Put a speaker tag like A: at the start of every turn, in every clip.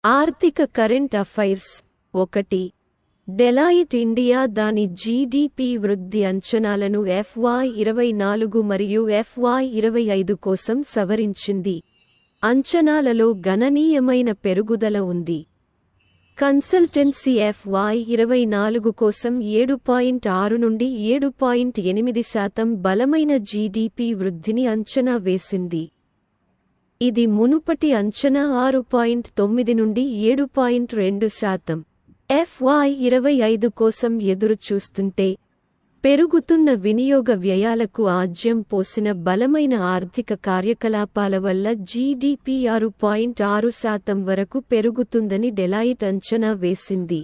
A: ఆర్థిక current affairs 1. Deloitte India దాని GDP వృద్ధి అంచనాలను FY24 మరియు FY25 కోసం సవరించింది. అంచనాలలో గణనీయమైన పెరుగుదల ఉంది. కన్సల్టెన్సీ FY24 కోసం 7.6 నుండి 7.8% బలమైన జీడీపీ వృద్ధిని అంచనా వేసింది. ఇది మునుపటి అంచనా 6.9 నుండి 7.2%. FY25 కోసం ఎదురు చూస్తుంటే, పెరుగుతున్న వినియోగ వ్యయాలకు ఆజ్యం పోసిన బలమైన ఆర్థిక కార్యకలాపాల వల్ల జీడీపీ 6.6% వరకు పెరుగుతుందని డెలాయిట్ అంచనా వేసింది.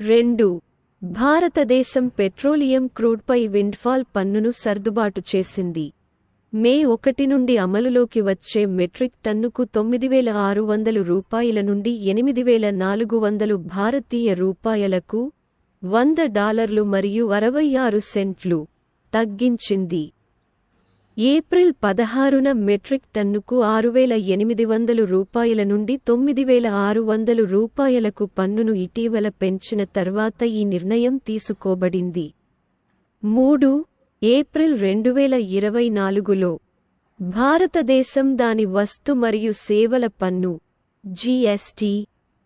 A: 2. భారతదేశం పెట్రోలియం క్రూడ్పై విండ్ఫాల్ పన్నును సర్దుబాటు చేసింది. మే 1 నుండి అమలులోకి వచ్చే మెట్రిక్ టన్నుకు $9,600 నుండి $8,400 భారతీయ రూపాయలకు $100 మరియు 66 సెంట్లు తగ్గించింది. ఏప్రిల్ 16న మెట్రిక్ టన్నుకు $6,800 నుండి $9,600 పన్నును ఇటీవల పెంచిన తర్వాత ఈ నిర్ణయం తీసుకోబడింది. 3. ఏప్రిల్ 2024లో భారతదేశం దాని వస్తు మరియు సేవల పన్ను (జీఎస్టీ)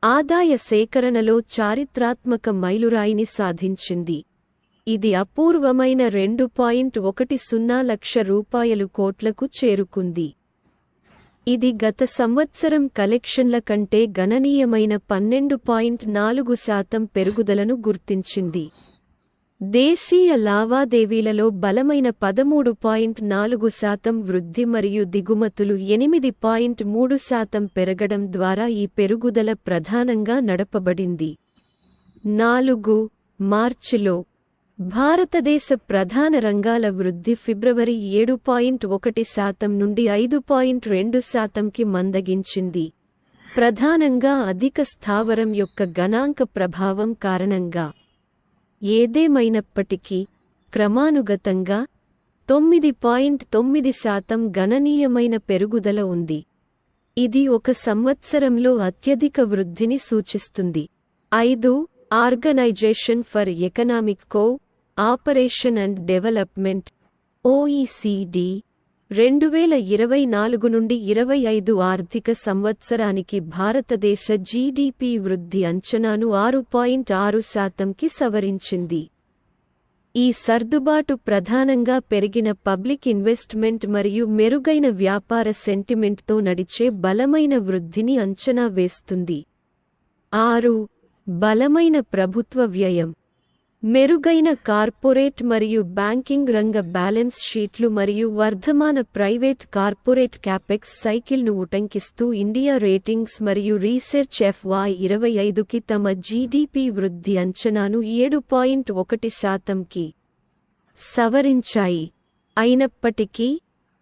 A: ఆదాయ సేకరణలో చారిత్రాత్మక మైలురాయిని సాధించింది. ఇది అపూర్వమైన $2.10 లక్షల కోట్లకు చేరుకుంది. ఇది గత సంవత్సరం కలెక్షన్ల కంటే గణనీయమైన 12.4% పెరుగుదలను గుర్తించింది. దేశీయ లావాదేవీలలో బలమైన 13.4% వృద్ధి మరియు దిగుమతులు 8.3% పెరగడం ద్వారా ఈ పెరుగుదల ప్రధానంగా నడపబడింది. 4. మార్చిలో భారతదేశ ప్రధాన రంగాల వృద్ధి ఫిబ్రవరి 7.1% నుండి 5.2%కి మందగించింది, ప్రధానంగా అధిక స్థావరం యొక్క గణాంక ప్రభావం కారణంగా. ఏదేమైనప్పటికీ, క్రమానుగతంగా 9.9% గణనీయమైన పెరుగుదల ఉంది. ఇది ఒక సంవత్సరంలో అత్యధిక వృద్ధిని సూచిస్తుంది. 5. Organisation for economic cooperation and development (OECD) 2024 నుండి 25 ఆర్థిక సంవత్సరానికి భారతదేశ జీడీపీ వృద్ధి అంచనాను 6.6%కి సవరించింది. ఈ సర్దుబాటు ప్రధానంగా పెరిగిన పబ్లిక్ ఇన్వెస్ట్మెంట్ మరియు మెరుగైన వ్యాపార సెంటిమెంట్తో నడిచే బలమైన వృద్ధిని అంచనా వేస్తుంది. 6. బలమైన ప్రభుత్వ వ్యయం, మెరుగైన కార్పొరేట్ మరియు బ్యాంకింగ్ రంగ బ్యాలెన్స్ షీట్లు మరియు వర్ధమాన ప్రైవేట్ కార్పొరేట్ క్యాపెక్స్ సైకిల్ను ఉటంకిస్తూ ఇండియా రేటింగ్స్ మరియు రీసెర్చ్ FY25కి తమ జీడీపీ వృద్ధి అంచనాను 7.1%కి సవరించాయి. అయినప్పటికీ,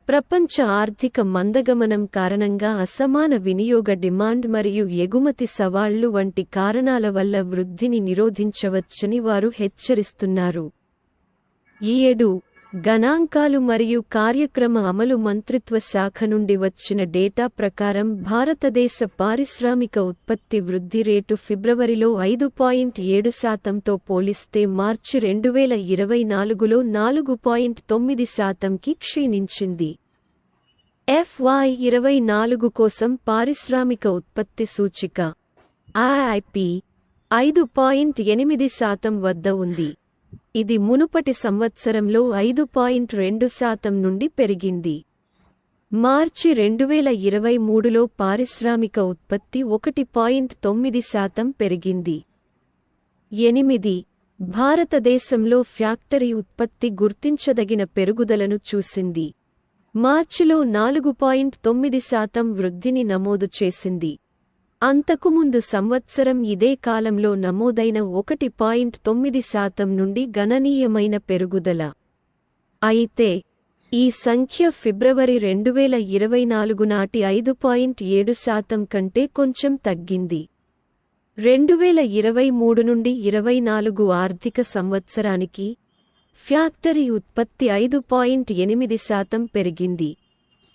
A: ప్రపంచ ఆర్థిక మందగమనం కారణంగా అసమాన వినియోగ డిమాండ్ మరియు ఎగుమతి సవాళ్లు వంటి కారణాల వల్ల వృద్ధిని నిరోధించవచ్చని వారు హెచ్చరిస్తున్నారు. 7. గణాంకాలు మరియు కార్యక్రమ అమలు మంత్రిత్వ శాఖ నుండి వచ్చిన డేటా ప్రకారం భారతదేశ పారిశ్రామిక ఉత్పత్తి వృద్ధి రేటు ఫిబ్రవరిలో 5.7%తో పోలిస్తే మార్చి 2024లో 4.9%కి క్షీణించింది. FY24 కోసం పారిశ్రామిక ఉత్పత్తి సూచిక (IIP) 5.8% వద్ద ఉంది. ఇది మునుపటి సంవత్సరంలో 5.2% నుండి పెరిగింది. మార్చి 2023లో పారిశ్రామిక ఉత్పత్తి 1.9% పెరిగింది. 8. భారతదేశంలో ఫ్యాక్టరీ ఉత్పత్తి గుర్తించదగిన పెరుగుదలను చూసింది. మార్చిలో 4.9% వృద్ధిని నమోదు చేసింది. అంతకుముందు సంవత్సరం ఇదే కాలంలో నమోదైన 1.9% నుండి గణనీయమైన పెరుగుదల. అయితే, ఈ సంఖ్య ఫిబ్రవరి 2024 నాటి 5.7% కంటే కొంచెం తగ్గింది. 2023 నుండి 24 ఆర్థిక సంవత్సరానికి ఫ్యాక్టరీ ఉత్పత్తి 5.8% పెరిగింది.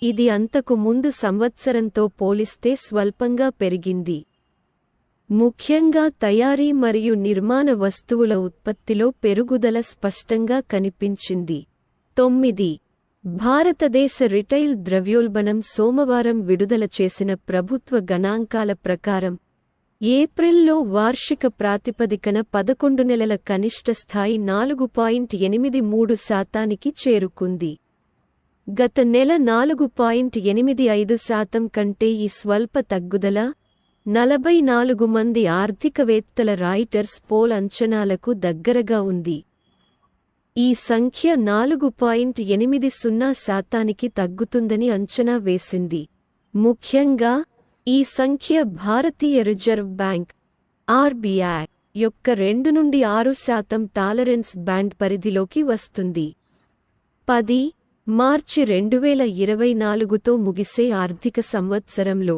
A: ఇది అంతకు ముందు సంవత్సరంతో పోలిస్తే స్వల్పంగా పెరిగింది. ముఖ్యంగా తయారీ మరియు నిర్మాణ వస్తువుల ఉత్పత్తిలో పెరుగుదల స్పష్టంగా కనిపించింది. 9. భారతదేశ రిటైల్ ద్రవ్యోల్బణం సోమవారం విడుదల చేసిన ప్రభుత్వ గణాంకాల ప్రకారం ఏప్రిల్లో వార్షిక ప్రాతిపదికన 11 నెలల కనిష్ట స్థాయి 4.83% చేరుకుంది. గత నెల 4.85% కంటే ఈ స్వల్ప తగ్గుదల 44 మంది ఆర్థికవేత్తల రాయిటర్స్ పోల్ అంచనాలకు దగ్గరగా ఉంది. ఈ సంఖ్య 4.80% తగ్గుతుందని అంచనా వేసింది. ముఖ్యంగా ఈ సంఖ్య భారతీయ రిజర్వ్ బ్యాంక్ (ఆర్బీఐ) యొక్క 2 నుండి 6% టాలరెన్స్ బ్యాండ్ పరిధిలోకి వస్తుంది. 10 మార్చి 2024తో ముగిసే ఆర్థిక సంవత్సరంలో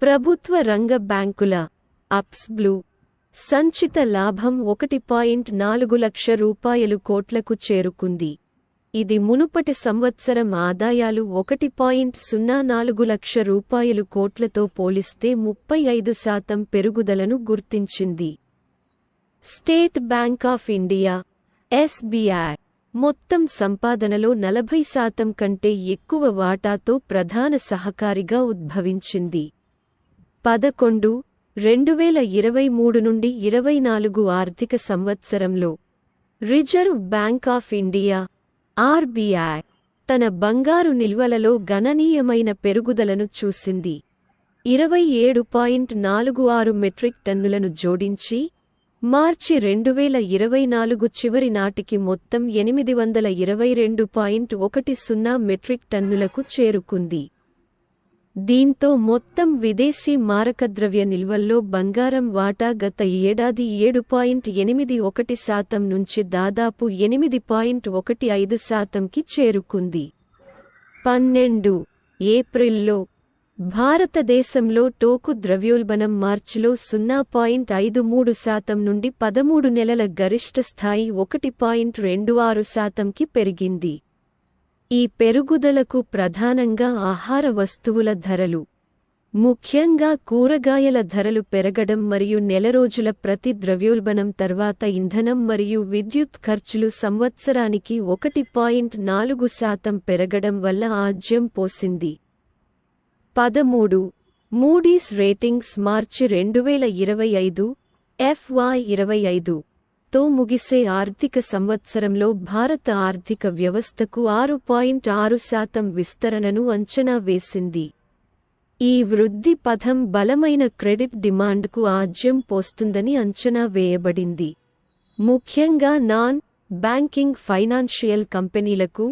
A: ప్రభుత్వ రంగ బ్యాంకుల (అప్స్/బ్లూ) సంచిత లాభం 1.4 లక్ష కోట్లకు చేరుకుంది. ఇది మునుపటి సంవత్సరం ఆదాయాలు 1.04 లక్ష కోట్లతో పోలిస్తే 35% పెరుగుదలను గుర్తించింది. State bank of India (SBI) మొత్తం సంపాదనలో 40% కంటే ఎక్కువ వాటాతో ప్రధాన సహకారిగా ఉద్భవించింది. 11, 2023 నుండి 24 ఆర్థిక సంవత్సరంలో reserve bank of India (RBI) తన బంగారు నిల్వలలో గణనీయమైన పెరుగుదలను చూసింది. 27.46 మెట్రిక్ టన్నులను జోడించి మార్చి 2024 చివరి నాటికి మొత్తం 822.10 మెట్రిక్ టన్నులకు చేరుకుంది. దీంతో మొత్తం విదేశీ మారకద్రవ్య నిల్వల్లో బంగారం వాటా గత ఏడాది 7.81% నుంచి దాదాపు 8.15%కి చేరుకుంది. 12 ఏప్రిల్లో భారతదేశంలో టోకు ద్రవ్యోల్బణం మార్చిలో 0.53% నుండి 13 నెలల గరిష్ట స్థాయి 1.26%కి పెరిగింది. ఈ పెరుగుదలకు ప్రధానంగా ఆహార వస్తువుల ధరలు, ముఖ్యంగా కూరగాయల ధరలు పెరగడం మరియు నెలరోజుల ప్రతి ద్రవ్యోల్బణం తర్వాత ఇంధనం మరియు విద్యుత్ ఖర్చులు సంవత్సరానికి 1.4% పెరగడం వల్ల ఆజ్యం పోసింది. 13 మూడీస్ రేటింగ్స్ మార్చి 2025 FY25 తో ముగిసే ఆర్థిక సంవత్సరంలో భారత ఆర్థిక వ్యవస్థకు 6.6% విస్తరణను అంచనా వేసింది. ఈ వృద్ధి పథం బలమైన క్రెడిట్ డిమాండ్కు ఆజ్యం పోస్తుందని అంచనా వేయబడింది. ముఖ్యంగా నాన్ బ్యాంకింగ్ ఫైనాన్షియల్ కంపెనీలకు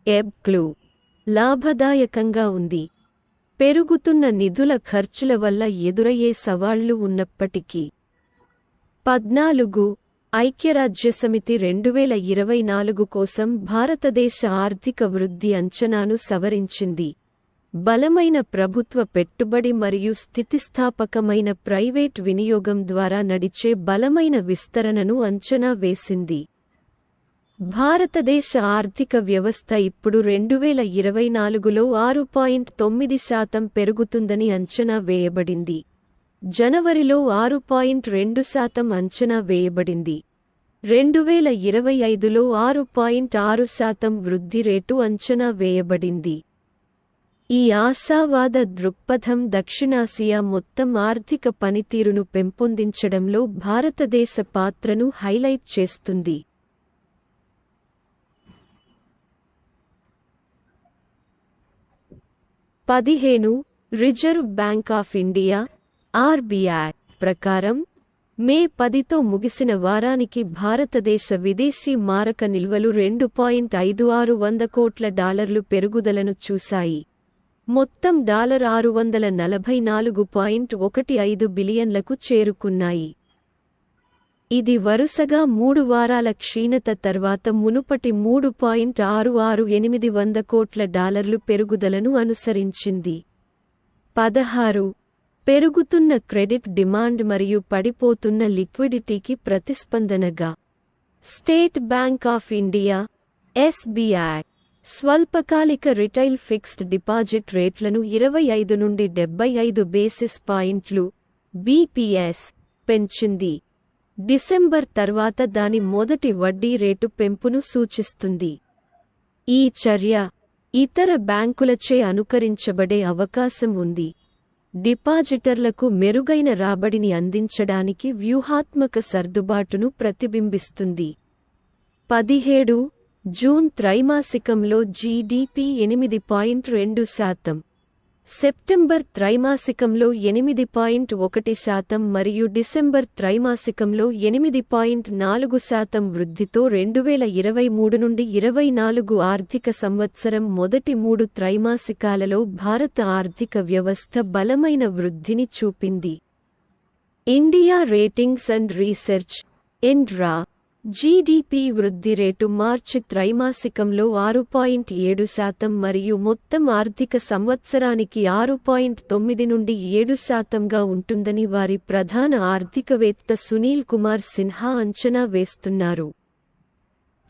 A: (ఎబ్క్లు) లాభదాయకంగా ఉంది. పెరుగుతున్న నిధుల ఖర్చుల వల్ల ఎదురయ్యే సవాళ్లు ఉన్నప్పటికీ. 14 ఐక్యరాజ్యసమితి 2024 కోసం భారతదేశ ఆర్థిక వృద్ధి అంచనాను సవరించింది. బలమైన ప్రభుత్వ పెట్టుబడి మరియు స్థితిస్థాపకమైన ప్రైవేట్ వినియోగం ద్వారా నడిచే బలమైన విస్తరణను అంచనా వేసింది. భారతదేశ ఆర్థిక వ్యవస్థ ఇప్పుడు 2024లో 6.9% పెరుగుతుందని అంచనా వేయబడింది. జనవరిలో 6.2% అంచనా వేయబడింది. 2025లో 6.6% వృద్ధి రేటు అంచనా వేయబడింది. ఈ ఆశావాద దృక్పథం దక్షిణాసియా మొత్తం ఆర్థిక పనితీరును పెంపొందించడంలో భారతదేశ పాత్రను హైలైట్ చేస్తుంది. 15 reserve bank of India (RBI) ప్రకారం మే 10తో ముగిసిన వారానికి భారతదేశ విదేశీ మారక నిల్వలు $2.56 కోట్ల పెరుగుదలను చూశాయి. మొత్తం $644.15 బిలియన్లకు చేరుకున్నాయి. ఇది వరుసగా 3 వారాల క్షీణత తర్వాత మునుపటి $3.668 కోట్ల పెరుగుదలను అనుసరించింది. 16 పెరుగుతున్న క్రెడిట్ డిమాండ్ మరియు పడిపోతున్న లిక్విడిటీకి ప్రతిస్పందనగా state bank of India (SBI) స్వల్పకాలిక రిటైల్ ఫిక్స్డ్ డిపాజిట్ రేట్లను 25 నుండి 75 బేసిస్ పాయింట్లు (బీపీఎస్) పెంచింది. డిసెంబర్ తర్వాత దాని మొదటి వడ్డీ రేటు పెంపును సూచిస్తుంది. ఈ చర్య ఇతర బ్యాంకులచే అనుకరించబడే అవకాశం ఉంది. డిపాజిటర్లకు మెరుగైన రాబడిని అందించడానికి వ్యూహాత్మక సర్దుబాటును ప్రతిబింబిస్తుంది. 17 జూన్ త్రైమాసికంలో జీడీపీ 8.2%, సెప్టెంబర్ త్రైమాసికంలో 8.1% మరియు డిసెంబర్ త్రైమాసికంలో 8.4% వృద్ధితో 2023 నుండి 24 ఆర్థిక సంవత్సరం మొదటి 3 త్రైమాసికాలలో భారత ఆర్థిక వ్యవస్థ బలమైన వృద్ధిని చూపింది. India ratings and research (INRA) GDP వృద్ధి రేటు మార్చి త్రైమాసికంలో 6.7% మరియు మొత్తం ఆర్థిక సంవత్సరానికి 6.9 నుండి 7%గా ఉంటుందని వారి ప్రధాన ఆర్థికవేత్త సునీల్ కుమార్ సిన్హా అంచనా వేస్తున్నారు.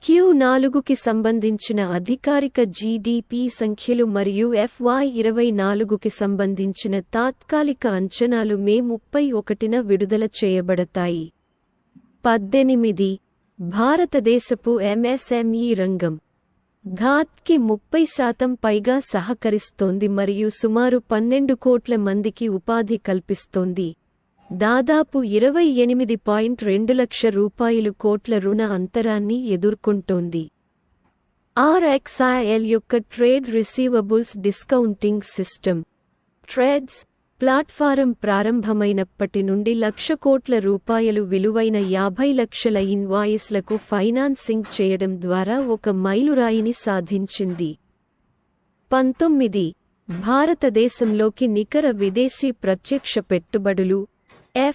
A: Q4కి సంబంధించిన అధికారిక జీడీపీ సంఖ్యలు మరియు FY24కి సంబంధించిన తాత్కాలిక అంచనాలు మే 31న విడుదల చేయబడతాయి. 18 భారతదేశపు ఎంఎస్ఎంఈ రంగం ఘాత్కి 30% పైగా సహకరిస్తోంది మరియు సుమారు 12 కోట్ల మందికి ఉపాధి కల్పిస్తోంది. దాదాపు 28.2 లక్షల కోట్ల రుణ అంతరాన్ని ఎదుర్కొంటోంది. RXIL యొక్క trade receivables discounting system trades platform ప్రారంభమైనప్పటి నుండి ₹1,00,000 కోట్ల విలువైన 50 లక్షల ఇన్వాయిస్లకు ఫైనాన్సింగ్ చేయడం ద్వారా ఒక మైలురాయిని సాధించింది. 19 భారతదేశంలోకి నికర విదేశీ ప్రత్యక్ష పెట్టుబడులు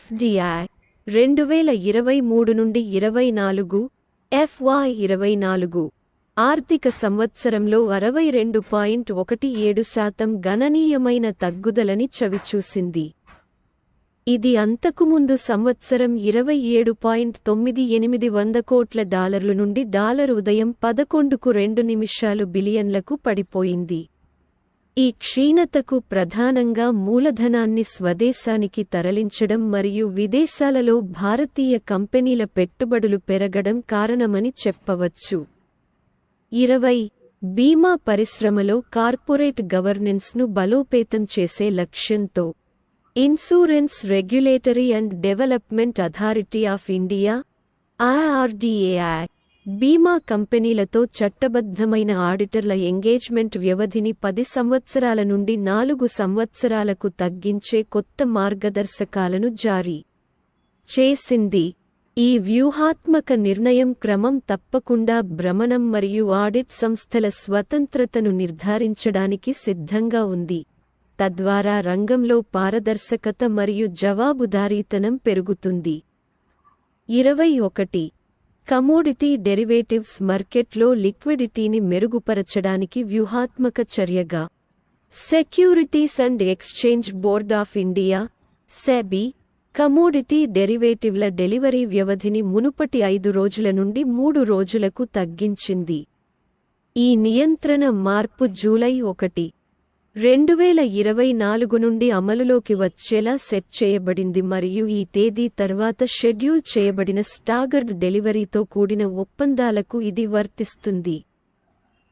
A: FDI 2023 నుండి 24 FY24 ఆర్థిక సంవత్సరంలో 62.17% గణనీయమైన తగ్గుదలని చవిచూసింది. ఇది అంతకుముందు సంవత్సరం $27.98 కోట్ల నుండి ఉదయం 11:02 బిలియన్లకు పడిపోయింది. ఈ క్షీణతకు ప్రధానంగా మూలధనాన్ని స్వదేశానికి తరలించడం మరియు విదేశాలలో భారతీయ కంపెనీల పెట్టుబడులు పెరగడం కారణమని చెప్పవచ్చు. 20 బీమా పరిశ్రమలో కార్పొరేట్ గవర్నెన్స్ను బలోపేతం చేసే లక్ష్యంతో insurance regulatory and development authority of India (IRDAI) బీమా కంపెనీలతో చట్టబద్ధమైన ఆడిటర్ల ఎంగేజ్మెంట్ వ్యవధిని 10 సంవత్సరాల నుండి 4 సంవత్సరాలకు తగ్గించే కొత్త మార్గదర్శకాలను జారీ చేసింది. ఈ వ్యూహాత్మక నిర్ణయం క్రమం తప్పకుండా భ్రమణం మరియు ఆడిట్ సంస్థల స్వతంత్రతను నిర్ధారించడానికి సిద్ధంగా ఉంది, తద్వారా రంగంలో పారదర్శకత మరియు జవాబుదారీతనం పెరుగుతుంది. 21 కమోడిటీ డెరివేటివ్స్ మార్కెట్లో లిక్విడిటీని మెరుగుపరచడానికి వ్యూహాత్మక చర్యగా securities and exchange board of India (SEBI) commodity డెరివేటివ్ల డెలివరీ వ్యవధిని మునుపటి 5 రోజుల నుండి 3 రోజులకు తగ్గించింది. ఈ నియంత్రణ మార్పు జూలై 1, 2024 నుండి అమలులోకి వచ్చేలా సెట్ చేయబడింది మరియు ఈ తేదీ తర్వాత షెడ్యూల్ చేయబడిన స్టాగర్డ్ డెలివరీతో కూడిన ఒప్పందాలకు ఇది వర్తిస్తుంది.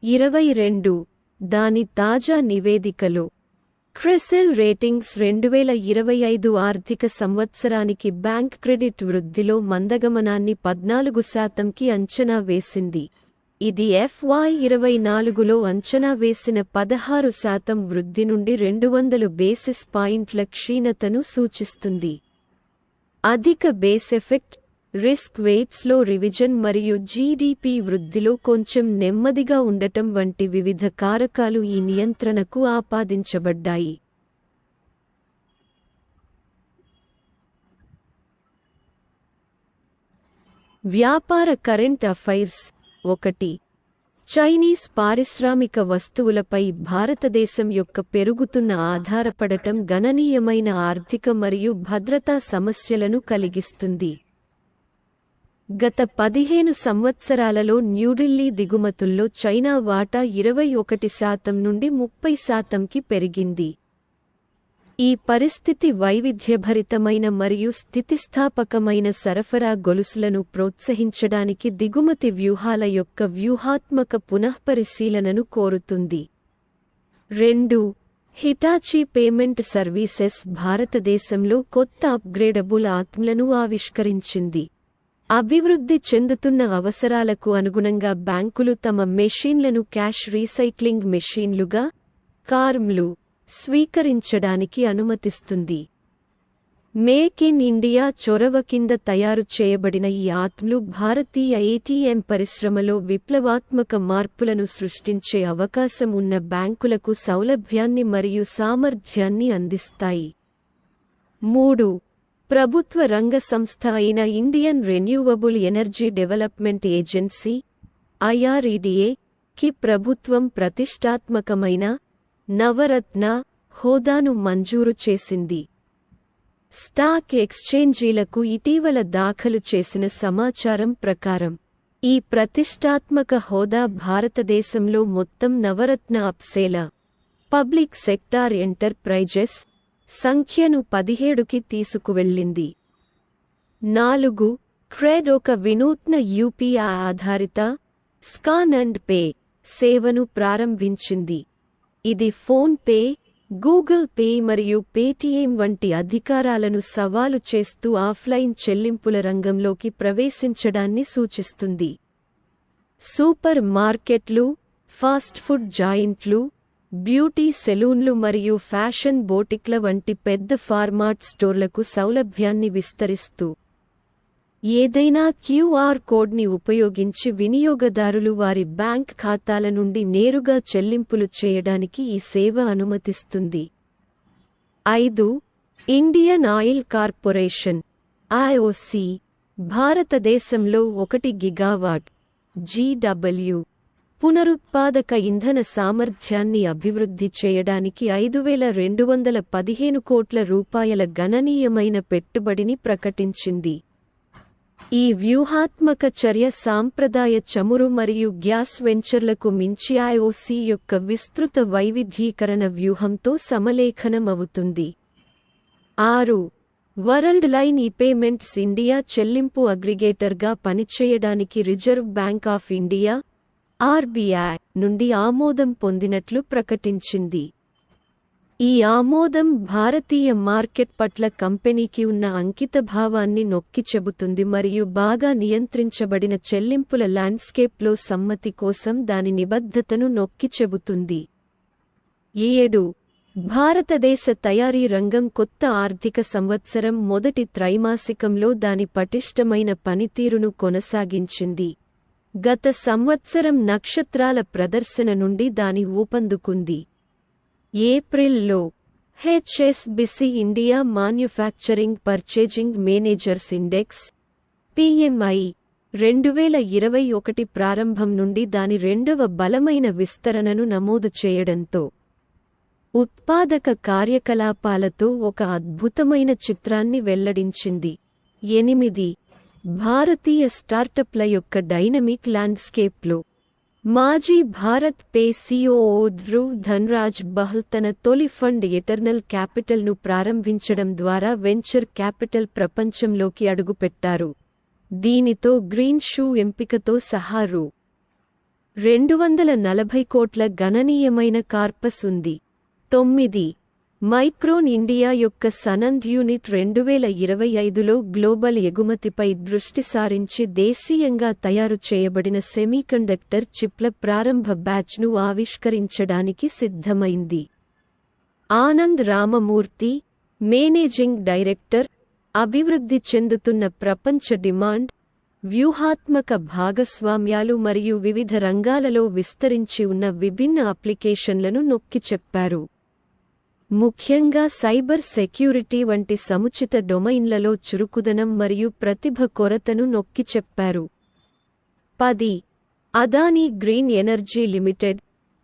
A: 22 దాని తాజా నివేదికలో క్రిసిల్ రేటింగ్స్ 2025 ఆర్థిక సంవత్సరానికి బ్యాంక్ క్రెడిట్ వృద్ధిలో మందగమనాన్ని 14%కి అంచనా వేసింది. ఇది FY24లో అంచనా వేసిన 16% వృద్ధి నుండి 200 బేసిస్ పాయింట్ల క్షీణతను సూచిస్తుంది. అధిక బేస్ ఎఫెక్ట్, రిస్క్ వెయిట్స్లో రివిజన్ మరియు జీడీపీ వృద్ధిలో కొంచెం నెమ్మదిగా ఉండటం వంటి వివిధ కారకాలు ఈ నియంత్రణకు ఆపాదించబడ్డాయి. వ్యాపార కరెంట్ అఫైర్స్ 1 చైనీస్ పారిశ్రామిక వస్తువులపై భారతదేశం యొక్క పెరుగుతున్న ఆధారపడటం గణనీయమైన ఆర్థిక మరియు భద్రతా సమస్యలను కలిగిస్తుంది. గత 15 సంవత్సరాలలో న్యూఢిల్లీ దిగుమతుల్లో చైనా వాటా 21% నుండి 30%కి పెరిగింది. ఈ పరిస్థితి వైవిధ్యభరితమైన మరియు స్థితిస్థాపకమైన సరఫరా గొలుసులను ప్రోత్సహించడానికి దిగుమతి వ్యూహాల యొక్క వ్యూహాత్మక పునఃపరిశీలనను కోరుతుంది. 2. హిటాచీ పేమెంట్ సర్వీసెస్ భారతదేశంలో కొత్త అప్గ్రేడబుల్ ఆత్మలను ఆవిష్కరించింది. అభివృద్ధి చెందుతున్న అవసరాలకు అనుగుణంగా బ్యాంకులు తమ మెషీన్లను క్యాష్ రీసైక్లింగ్ మెషీన్లుగా, కార్మ్లు స్వీకరించడానికి అనుమతిస్తుంది. మేక్ ఇన్ ఇండియా చొరవ కింద తయారు చేయబడిన ఈ ఆత్మలు భారతీయ ఏటీఎం పరిశ్రమలో విప్లవాత్మక మార్పులను సృష్టించే అవకాశం ఉన్న బ్యాంకులకు సౌలభ్యాన్ని మరియు సామర్థ్యాన్ని అందిస్తాయి. 3. ప్రభుత్వ రంగ సంస్థ అయిన Indian renewable energy development agency (IREDA) కి ప్రభుత్వం ప్రతిష్టాత్మకమైన నవరత్న హోదాను మంజూరు చేసింది. స్టాక్ ఎక్స్చేంజీలకు ఇటీవల దాఖలు చేసిన సమాచారం ప్రకారం ఈ ప్రతిష్టాత్మక హోదా భారతదేశంలో మొత్తం నవరత్న అప్సేల పబ్లిక్ సెక్టార్ ఎంటర్ప్రైజెస్ సంఖ్యను 17కి తీసుకువెళ్ళింది. 4. క్రెడ్ ఒక వినూత్న యూపీఐ ఆధారిత స్కాన్ అండ్ పే సేవను ప్రారంభించింది. ఇది ఫోన్ పే, గూగుల్ పే మరియు పేటీఎం వంటి అధికారాలను సవాలు చేస్తూ ఆఫ్లైన్ చెల్లింపుల రంగంలోకి ప్రవేశించడాన్ని సూచిస్తుంది. సూపర్ మార్కెట్లు, ఫాస్ట్ ఫుడ్ జాయింట్లు, బ్యూటీ సెలూన్లు మరియు ఫ్యాషన్ బోటిక్ల వంటి పెద్ద ఫార్మాట్ స్టోర్లకు సౌలభ్యాన్ని విస్తరిస్తూ ఏదైనా క్యూఆర్ కోడ్ని ఉపయోగించి వినియోగదారులు వారి బ్యాంక్ ఖాతాల నుండి నేరుగా చెల్లింపులు చేయడానికి ఈ సేవ అనుమతిస్తుంది. 5. ఇండియన్ ఆయిల్ కార్పొరేషన్ (IOC) భారతదేశంలో 1 గిగావాట్ (GW) పునరుత్పాదక ఇంధన సామర్థ్యాన్ని అభివృద్ధి చేయడానికి 5,215 కోట్ల రూపాయల గణనీయమైన పెట్టుబడిని ప్రకటించింది. ఈ వ్యూహాత్మక చర్య సాంప్రదాయ చమురు మరియు గ్యాస్ వెంచర్లకు మించి IOC యొక్క విస్తృత వైవిధ్యీకరణ వ్యూహంతో సమలేఖనమవుతుంది. 6. వరల్డ్ లైన్ ఈపేమెంట్స్ ఇండియా చెల్లింపు అగ్రిగేటర్గా పనిచేయడానికి reserve bank of India (RBI) నుండి ఆమోదం పొందినట్లు ప్రకటించింది. ఈ ఆమోదం భారతీయ మార్కెట్ పట్ల కంపెనీకి ఉన్న అంకితభావాన్ని నొక్కి చెబుతుంది మరియు బాగా నియంత్రించబడిన చెల్లింపుల ల్యాండ్స్కేప్లో సమ్మతి కోసం దాని నిబద్ధతను నొక్కి చెబుతుంది. 7. భారతదేశ తయారీ రంగం కొత్త ఆర్థిక సంవత్సరం మొదటి త్రైమాసికంలో దాని పటిష్టమైన పనితీరును కొనసాగించింది. గత సంవత్సరం నక్షత్రాల ప్రదర్శన నుండి దాని ఊపందుకుంది. ఏప్రిల్లో HSBC India manufacturing purchasing managers index (PMI) 2021 ప్రారంభం నుండి దాని రెండవ బలమైన విస్తరణను నమోదు చేయడంతో ఉత్పాదక కార్యకలాపాలతో ఒక అద్భుతమైన చిత్రాన్ని వెల్లడించింది. 8. భారతీయ స్టార్టప్ల యొక్క డైనమిక్ ల్యాండ్స్కేప్లో మాజీ భారత్ పే COO ధ్రువ్ ధన్రాజ్ బహల్ తన తొలి ఫండ్ ఎటర్నల్ క్యాపిటల్ను ప్రారంభించడం ద్వారా వెంచర్ క్యాపిటల్ ప్రపంచంలోకి అడుగుపెట్టారు. దీనితో గ్రీన్ షూ ఎంపికతో సహా రూ. 240 కోట్ల గణనీయమైన కార్పస్ ఉంది. 9. మైక్రోన్ ఇండియా యొక్క సనంద్ యూనిట్ 2025లో గ్లోబల్ ఎగుమతిపై దృష్టి సారించి దేశీయంగా తయారు చేయబడిన సెమీకండక్టర్ చిప్ల ప్రారంభ బ్యాచ్ను ఆవిష్కరించడానికి సిద్ధమైంది. ఆనంద్ రామమూర్తి, మేనేజింగ్ డైరెక్టర్, అభివృద్ధి చెందుతున్న ప్రపంచ డిమాండ్, వ్యూహాత్మక భాగస్వామ్యాలు మరియు వివిధ రంగాలలో విస్తరించి ఉన్న విభిన్న అప్లికేషన్లను నొక్కి చెప్పారు. ముఖ్యంగా సైబర్ సెక్యూరిటీ వంటి సముచిత డొమైన్లలో చురుకుదనం మరియు ప్రతిభ కొరతను నొక్కి చెప్పారు. 10. Adani green energy limited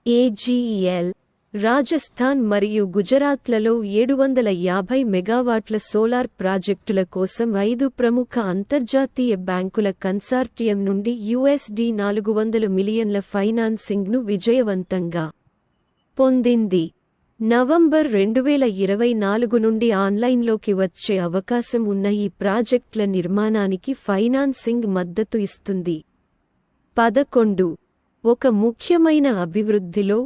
A: (AGEL) Rajasthan మరియు గుజరాత్లలో 750 మెగావాట్ల సోలార్ ప్రాజెక్టుల కోసం 5 ప్రముఖ అంతర్జాతీయ బ్యాంకుల కన్సార్టియం నుండి $400 మిలియన్ల ఫైనాన్సింగ్ను విజయవంతంగా పొందింది. నవంబర్ 2024 నుండి ఆన్లైన్లోకి వచ్చే అవకాశం ఉన్న ఈ ప్రాజెక్టుల నిర్మాణానికి ఫైనాన్సింగ్ మద్దతు ఇస్తుంది. 11. ఒక ముఖ్యమైన అభివృద్ధిలో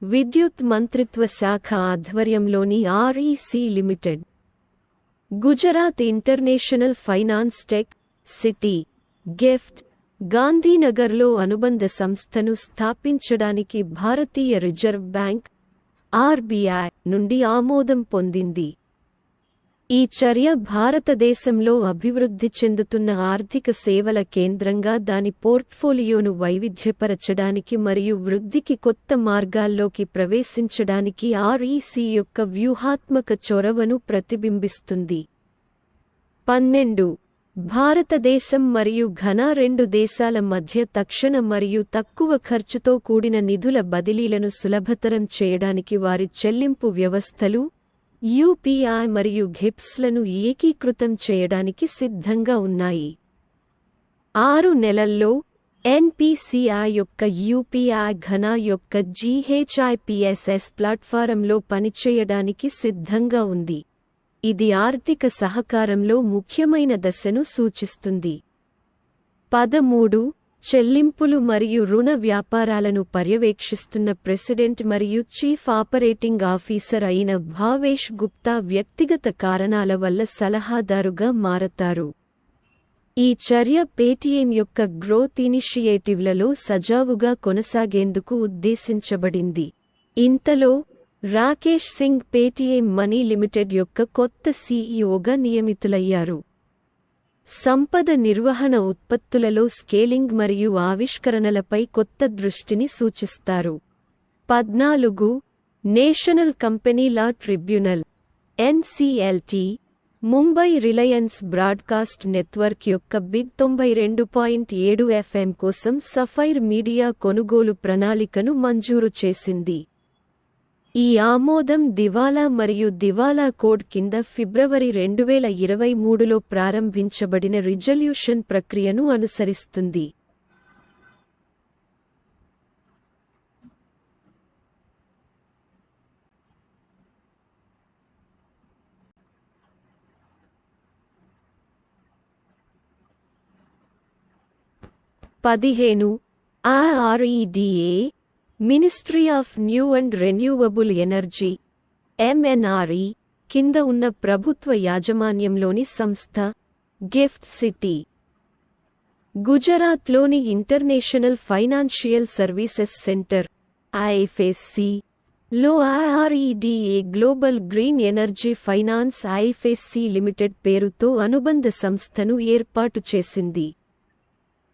A: విద్యుత్ మంత్రిత్వ శాఖ ఆధ్వర్యంలోని REC limited, Gujarat International Finance Tech City, GIFT, గాంధీనగర్లో అనుబంధ సంస్థను స్థాపించడానికి భారతీయ రిజర్వ్ బ్యాంక్ ఆర్బీఐ నుండి ఆమోదం పొందింది. ఈ చర్య భారతదేశంలో అభివృద్ధి చెందుతున్న ఆర్థిక సేవల కేంద్రంగా దాని పోర్ట్ఫోలియోను వైవిధ్యపరచడానికి మరియు వృద్ధికి కొత్త మార్గాల్లోకి ప్రవేశించడానికి ఆర్ఈసీ యొక్క వ్యూహాత్మక చొరవను ప్రతిబింబిస్తుంది. 12. భారతదేశం మరియు ఘనా రెండు దేశాల మధ్య తక్షణ మరియు తక్కువ ఖర్చుతో కూడిన నిధుల బదిలీలను సులభతరం చేయడానికి వారి చెల్లింపు వ్యవస్థలు యూపీఐ మరియు ఘిప్స్లను ఏకీకృతం చేయడానికి సిద్ధంగా ఉన్నాయి. 6 నెలల్లో ఎన్పీసీఐ యొక్క యూపీఐ ఘనా యొక్క జీహెచ్ఐపిఎస్ఎస్ ప్లాట్ఫారంలో పనిచేయడానికి సిద్ధంగా ఉంది. ఇది ఆర్థిక సహకారంలో ముఖ్యమైన దశను సూచిస్తుంది. 13. చెల్లింపులు మరియు రుణ వ్యాపారాలను పర్యవేక్షిస్తున్న ప్రెసిడెంట్ మరియు చీఫ్ ఆపరేటింగ్ ఆఫీసర్ అయిన భావేష్ గుప్తా వ్యక్తిగత కారణాల వల్ల సలహాదారుగా మారతారు. ఈ చర్య పేటీఎం యొక్క గ్రోత్ ఇనిషియేటివ్లలో సజావుగా కొనసాగేందుకు ఉద్దేశించబడింది. ఇంతలో Rakesh Singh Paytm money limited యొక్క కొత్త సీఈఓగా నియమితులయ్యారు. సంపద నిర్వహణ ఉత్పత్తులలో స్కేలింగ్ మరియు ఆవిష్కరణలపై కొత్త దృష్టిని సూచిస్తారు. 14. National company law tribunal NCLT Mumbai Reliance broadcast network యొక్క బిగ్ 92.7 FM కోసం సఫైర్ మీడియా కొనుగోలు ప్రణాళికను మంజూరు చేసింది. ఈ ఆమోదం దివాలా మరియు దివాలా కోడ్ కింద ఫిబ్రవరి 2023లో ప్రారంభించబడిన రిజల్యూషన్ ప్రక్రియను అనుసరిస్తుంది. REDA ministry of new and renewable energy MNRE కింద ఉన్న ప్రభుత్వ యాజమాన్యంలోని సంస్థ గిఫ్ట్ సిటీ, గుజరాత్లోని international Financial Services Centre IFSC లో REDA global green energy finance IFSC limited పేరుతో అనుబంధ సంస్థను ఏర్పాటు చేసింది.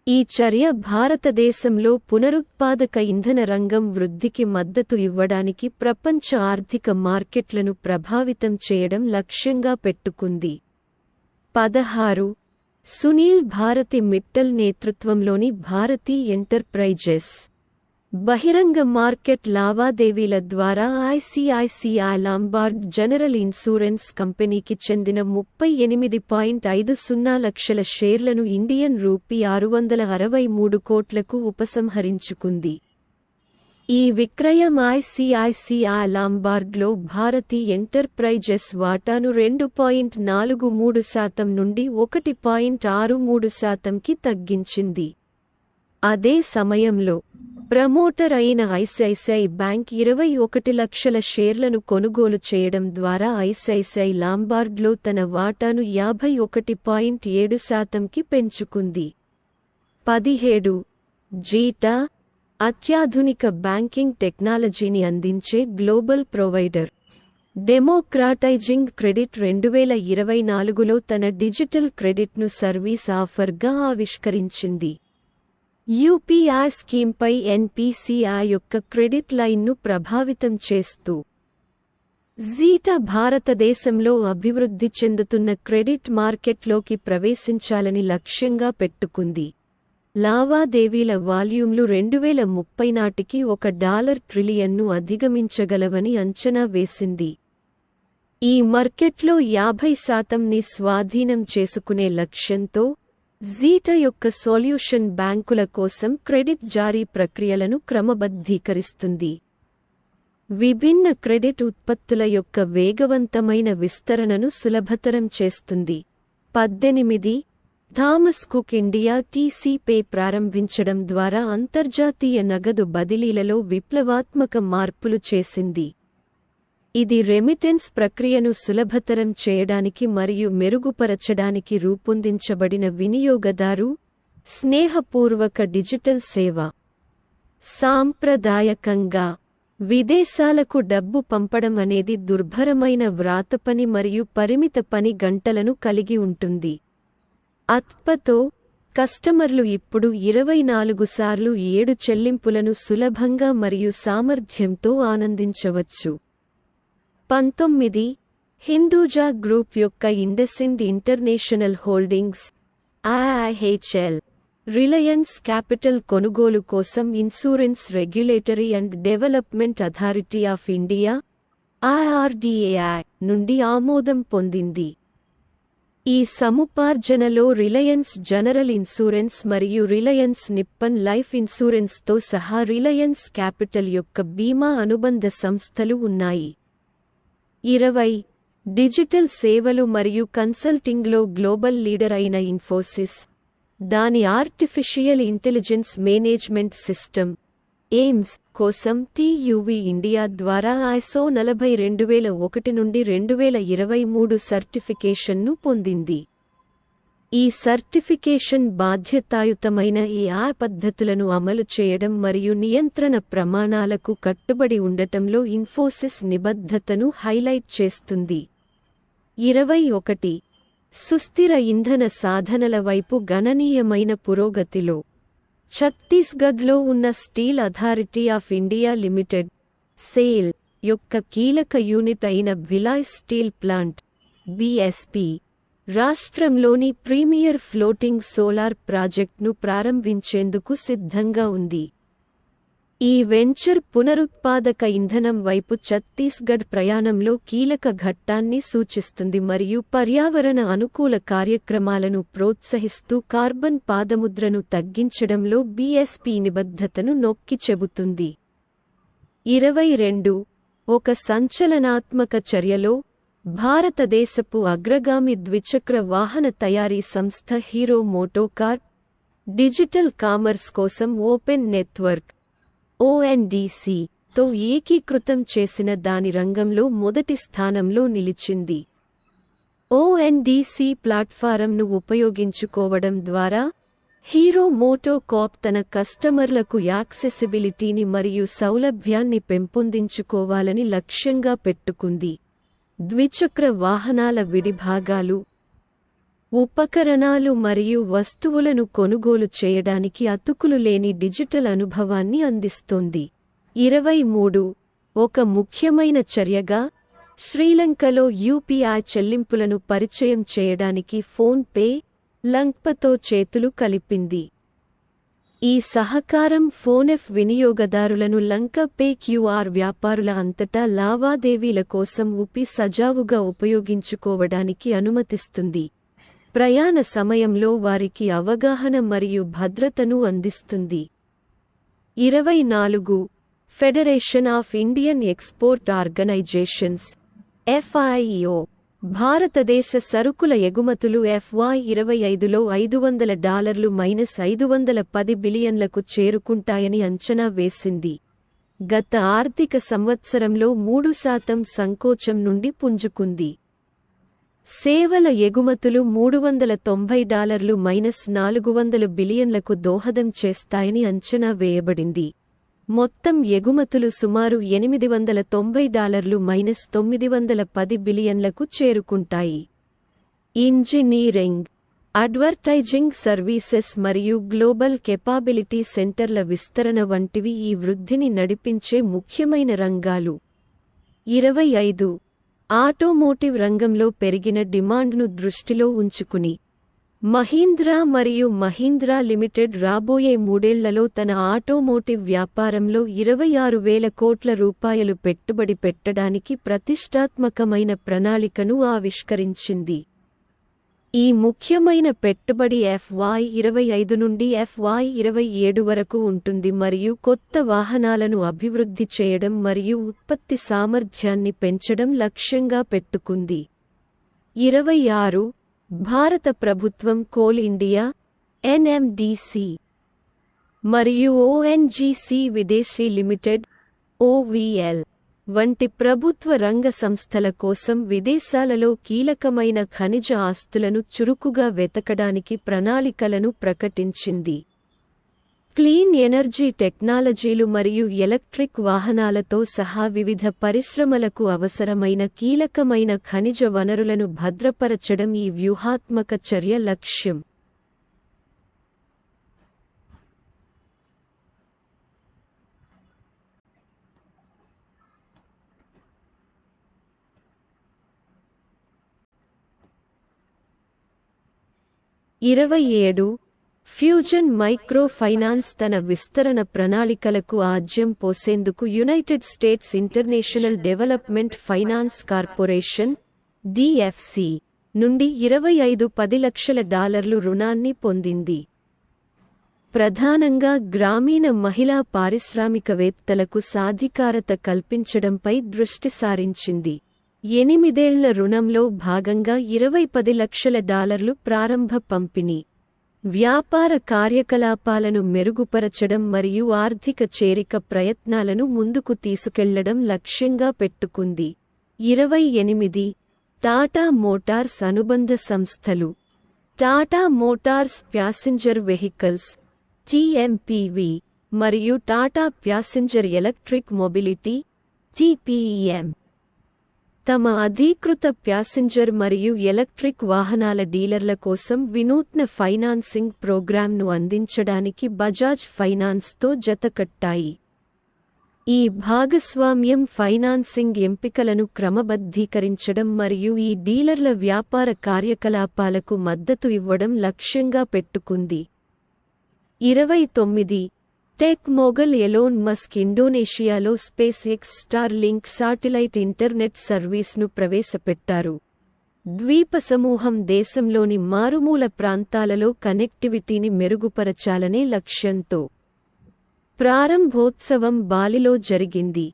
A: ఈ చర్య భారతదేశంలో పునరుత్పాదక ఇంధన రంగం వృద్ధికి మద్దతు ఇవ్వడానికి ప్రపంచ ఆర్థిక మార్కెట్లను ప్రభావితం చేయడం లక్ష్యంగా పెట్టుకుంది. 16. సునీల్ భారతి మిట్టల్ నేతృత్వంలోని భారతీ ఎంటర్ప్రైజెస్ బహిరంగ మార్కెట్ లావాదేవీల ద్వారా ఐసిఐసిఐ లాంబార్డ్ జనరల్ ఇన్సూరెన్స్ కంపెనీకి చెందిన 38.50 లక్షల షేర్లను ఇండియన్ రూపీ 663 కోట్లకు ఉపసంహరించుకుంది. ఈ విక్రయం ఐసిఐసిఐ లాంబార్డ్లో భారతీ ఎంటర్ప్రైజెస్ వాటాను 2.43% నుండి 1.63%కి తగ్గించింది. అదే సమయంలో ప్రమోటర్ అయిన ఐసిఐసిఐ బ్యాంక్ 21 లక్షల షేర్లను కొనుగోలు చేయడం ద్వారా ఐసిఐసిఐ లాంబార్డ్లో తన వాటాను 51.7%కి పెంచుకుంది. 17. జీటా అత్యాధునిక బ్యాంకింగ్ టెక్నాలజీని అందించే గ్లోబల్ ప్రొవైడర్. డెమోక్రాటైజింగ్ క్రెడిట్ 2024లో తన డిజిటల్ క్రెడిట్ను సర్వీస్ ఆఫర్గా ఆవిష్కరించింది. యూపీఐ స్కీమ్పై ఎన్పీసీఐ యొక్క క్రెడిట్ లైన్ను ప్రభావితం చేస్తూ జీటా భారతదేశంలో అభివృద్ధి చెందుతున్న క్రెడిట్ మార్కెట్లోకి ప్రవేశించాలని లక్ష్యంగా పెట్టుకుంది. లావాదేవీల వాల్యూమ్లు 2030 నాటికి $1 ట్రిలియన్ను అధిగమించగలవని అంచనా వేసింది. ఈ మార్కెట్లో 50%ని స్వాధీనం చేసుకునే లక్ష్యంతో జీటా యొక్క సొల్యూషన్ బ్యాంకుల కోసం క్రెడిట్ జారీ ప్రక్రియలను క్రమబద్ధీకరిస్తుంది. విభిన్న క్రెడిట్ ఉత్పత్తుల యొక్క వేగవంతమైన విస్తరణను సులభతరం చేస్తుంది. 18 థామస్ కుక్ ఇండియా టీసీపే ప్రారంభించడం ద్వారా అంతర్జాతీయ నగదు బదిలీలలో విప్లవాత్మక మార్పులు చేసింది. ఇది రెమిటెన్స్ ప్రక్రియను సులభతరం చేయడానికి మరియు మెరుగుపరచడానికి రూపొందించబడిన వినియోగదారు స్నేహపూర్వక డిజిటల్ సేవ. సాంప్రదాయకంగా విదేశాలకు డబ్బు పంపడం అనేది దుర్భరమైన వ్రాతపని మరియు పరిమిత పని గంటలను కలిగి ఉంటుంది. అత్పతో కస్టమర్లు ఇప్పుడు 24 సార్లు 7 చెల్లింపులను సులభంగా మరియు సామర్థ్యంతో ఆనందించవచ్చు. 19 హిందూజా గ్రూప్ యొక్క IndusInd international holdings (IIHL) Reliance capital కొనుగోలు కోసం insurance regulatory and development authority of India (IRDAI) నుండి ఆమోదం పొందింది. ఈ సముపార్జనలో రిలయన్స్ జనరల్ ఇన్సూరెన్స్ మరియు రిలయన్స్ నిప్పన్ లైఫ్ ఇన్సూరెన్స్తో సహా రిలయన్స్ క్యాపిటల్ యొక్క బీమా అనుబంధ సంస్థలు ఉన్నాయి. 20 డిజిటల్ సేవలు మరియు కన్సల్టింగ్లో గ్లోబల్ లీడర్ అయిన ఇన్ఫోసిస్, దాని artificial intelligence management system AIIMS కోసం TUV ఇండియా ద్వారా ISO 42001 నుండి 2023 సర్టిఫికేషన్ను పొందింది. ఈ సర్టిఫికేషన్ బాధ్యతాయుతమైన AI పద్ధతులను అమలు చేయడం మరియు నియంత్రణ ప్రమాణాలకు కట్టుబడి ఉండటంలో ఇన్ఫోసిస్ నిబద్ధతను హైలైట్ చేస్తుంది. 21 సుస్థిర ఇంధన సాధనల వైపు గణనీయమైన పురోగతిలో ఛత్తీస్గఢ్లో ఉన్న steel authority of India limited (SAIL) యొక్క కీలక యూనిట్ అయిన భిలాయ్ స్టీల్ ప్లాంట్ (BSP) రాష్ట్రంలోని ప్రీమియర్ ఫ్లోటింగ్ సోలార్ ప్రాజెక్ట్ను ప్రారంభించేందుకు సిద్ధంగా ఉంది. ఈ వెంచర్ పునరుత్పాదక ఇంధనం వైపు ఛత్తీస్గఢ్ ప్రయాణంలో కీలక ఘట్టాన్ని సూచిస్తుంది మరియు పర్యావరణ అనుకూల కార్యక్రమాలను ప్రోత్సహిస్తూ కార్బన్ పాదముద్రను తగ్గించడంలో BSP నిబద్ధతను నొక్కి చెబుతుంది. 22 ఒక సంచలనాత్మక చర్యలో భారతదేశపు అగ్రగామి ద్విచక్ర వాహన తయారీ సంస్థ హీరో మోటోకార్ప్ డిజిటల్ కామర్స్ కోసం ఓపెన్ నెట్వర్క్ ONDC తో ఏకీకృతం చేసిన దాని రంగంలో మొదటి స్థానంలో నిలిచింది. ONDC ప్లాట్ఫారంను ఉపయోగించుకోవడం ద్వారా హీరో మోటోకార్ప్ తన కస్టమర్లకు యాక్సెసిబిలిటీని మరియు సౌలభ్యాన్ని పెంపొందించుకోవాలని లక్ష్యంగా పెట్టుకుంది. ద్విచక్ర వాహనాల విడిభాగాలు, ఉపకరణాలు మరియు వస్తువులను కొనుగోలు చేయడానికి అతుకులు లేని డిజిటల్ అనుభవాన్ని అందిస్తోంది. 23 ఒక ముఖ్యమైన చర్యగా శ్రీలంకలో UPI చెల్లింపులను పరిచయం చేయడానికి ఫోన్ పే లంక్పతో చేతులు కలిపింది. ఈ సహకారం ఫోనెఫ్ వినియోగదారులను లంక పే QR వ్యాపారుల అంతటా లావాదేవీల కోసం UPI సజావుగా ఉపయోగించుకోవడానికి అనుమతిస్తుంది. ప్రయాణ సమయంలో వారికి అవగాహన మరియు భద్రతను అందిస్తుంది. 24 federation of Indian export organisations FIEO భారతదేశ సరుకుల ఎగుమతులు FY25లో $500 -510 బిలియన్లకు చేరుకుంటాయని అంచనా వేసింది. గత ఆర్థిక సంవత్సరంలో 3% సంకోచం నుండి పుంజుకుంది. సేవల ఎగుమతులు $390 -400 బిలియన్లకు దోహదం చేస్తాయని అంచనా వేయబడింది. మొత్తం ఎగుమతులు సుమారు $890 -910 బిలియన్లకు చేరుకుంటాయి. ఇంజనీరింగ్, అడ్వర్టైజింగ్ సర్వీసెస్ మరియు గ్లోబల్ కెపాబిలిటీ సెంటర్ల విస్తరణ వంటివి ఈ వృద్ధిని నడిపించే ముఖ్యమైన రంగాలు. 25 ఆటోమోటివ్ రంగంలో పెరిగిన డిమాండ్ను దృష్టిలో ఉంచుకుని మహీంద్రా మరియు మహీంద్రా లిమిటెడ్ రాబోయే 3 ఏళ్లలో తన ఆటోమోటివ్ వ్యాపారంలో 26,000 కోట్ల రూపాయలు పెట్టుబడి పెట్టడానికి ప్రతిష్టాత్మకమైన ప్రణాళికను ఆవిష్కరించింది. ఈ ముఖ్యమైన పెట్టుబడి FY25 నుండి FY27 వరకు ఉంటుంది మరియు కొత్త వాహనాలను అభివృద్ధి చేయడం మరియు ఉత్పత్తి సామర్థ్యాన్ని పెంచడం లక్ష్యంగా పెట్టుకుంది. 26 భారత ప్రభుత్వం కోల్ ఇండియా NMDC మరియు ONGC విదేశీ లిమిటెడ్ OVL వంటి ప్రభుత్వ రంగ సంస్థల కోసం విదేశాలలో కీలకమైన ఖనిజ ఆస్తులను చురుకుగా వెతకడానికి ప్రణాళికలను ప్రకటించింది. క్లీన్ ఎనర్జీ టెక్నాలజీలు మరియు ఎలక్ట్రిక్ వాహనాలతో సహా వివిధ పరిశ్రమలకు అవసరమైన కీలకమైన ఖనిజ వనరులను భద్రపరచడం ఈ వ్యూహాత్మక చర్య లక్ష్యం. ఫ్యూజన్ మైక్రో ఫైనాన్స్ తన విస్తరణ ప్రణాళికలకు ఆజ్యం పోసేందుకు United States International Development Finance Corporation DFC నుండి 10 లక్షల డాలర్లు రుణాన్ని పొందింది. ప్రధానంగా గ్రామీణ మహిళా పారిశ్రామికవేత్తలకు సాధికారత కల్పించడంపై దృష్టి సారించింది. 8 ఏళ్ల రుణంలో భాగంగా 10 లక్షల డాలర్లు ప్రారంభ పంపిణీ, వ్యాపార కార్యకలాపాలను మెరుగుపరచడం మరియు ఆర్థిక చేరిక ప్రయత్నాలను ముందుకు తీసుకెళ్లడం లక్ష్యంగా పెట్టుకుంది. 28 టాటా మోటార్స్ అనుబంధ సంస్థలు. Tata Motors passenger vehicles TMPV మరియు Tata passenger electric mobility TPEM తమ అధీకృత ప్యాసింజర్ మరియు ఎలక్ట్రిక్ వాహనాల డీలర్ల కోసం వినూత్న ఫైనాన్సింగ్ ప్రోగ్రామ్ను అందించడానికి బజాజ్ ఫైనాన్స్తో జతకట్టాయి. ఈ భాగస్వామ్యం ఫైనాన్సింగ్ ఎంపికలను క్రమబద్ధీకరించడం మరియు ఈ డీలర్ల వ్యాపార కార్యకలాపాలకు మద్దతు ఇవ్వడం లక్ష్యంగా పెట్టుకుంది. 29 టెక్ మొగల్ ఎలోన్ మస్క్ ఇండోనేషియాలో SpaceX Starlink satellite internet సర్వీస్ను ప్రవేశపెట్టారు. ద్వీపసమూహం దేశంలోని మారుమూల ప్రాంతాలలో కనెక్టివిటీని మెరుగుపరచాలనే లక్ష్యంతో ప్రారంభోత్సవం బాలిలో జరిగింది.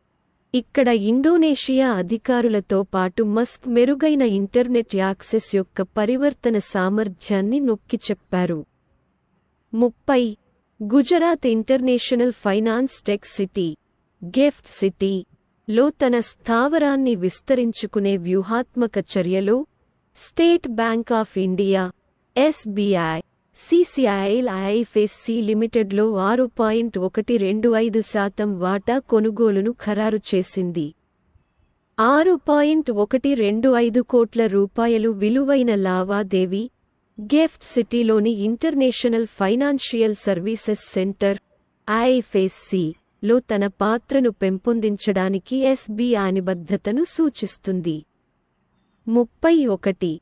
A: ఇక్కడ ఇండోనేషియా అధికారులతో పాటు మస్క్ మెరుగైన ఇంటర్నెట్ యాక్సెస్ యొక్క పరివర్తన సామర్థ్యాన్ని నొక్కి చెప్పారు. 30 Gujarat International Finance Tech City gift city లో తన స్థావరాన్ని విస్తరించుకునే వ్యూహాత్మక చర్యలో state bank of India SBI CCIL IFSC లిమిటెడ్లో 6.125% వాటా కొనుగోలును ఖరారు చేసింది. 6.125 కోట్ల రూపాయలు విలువైన లావాదేవీ గిఫ్ట్ సిటీలోని International Financial Services Centre IFSC లో తన పాత్రను పెంపొందించడానికి SBI నిబద్ధతను సూచిస్తుంది. 31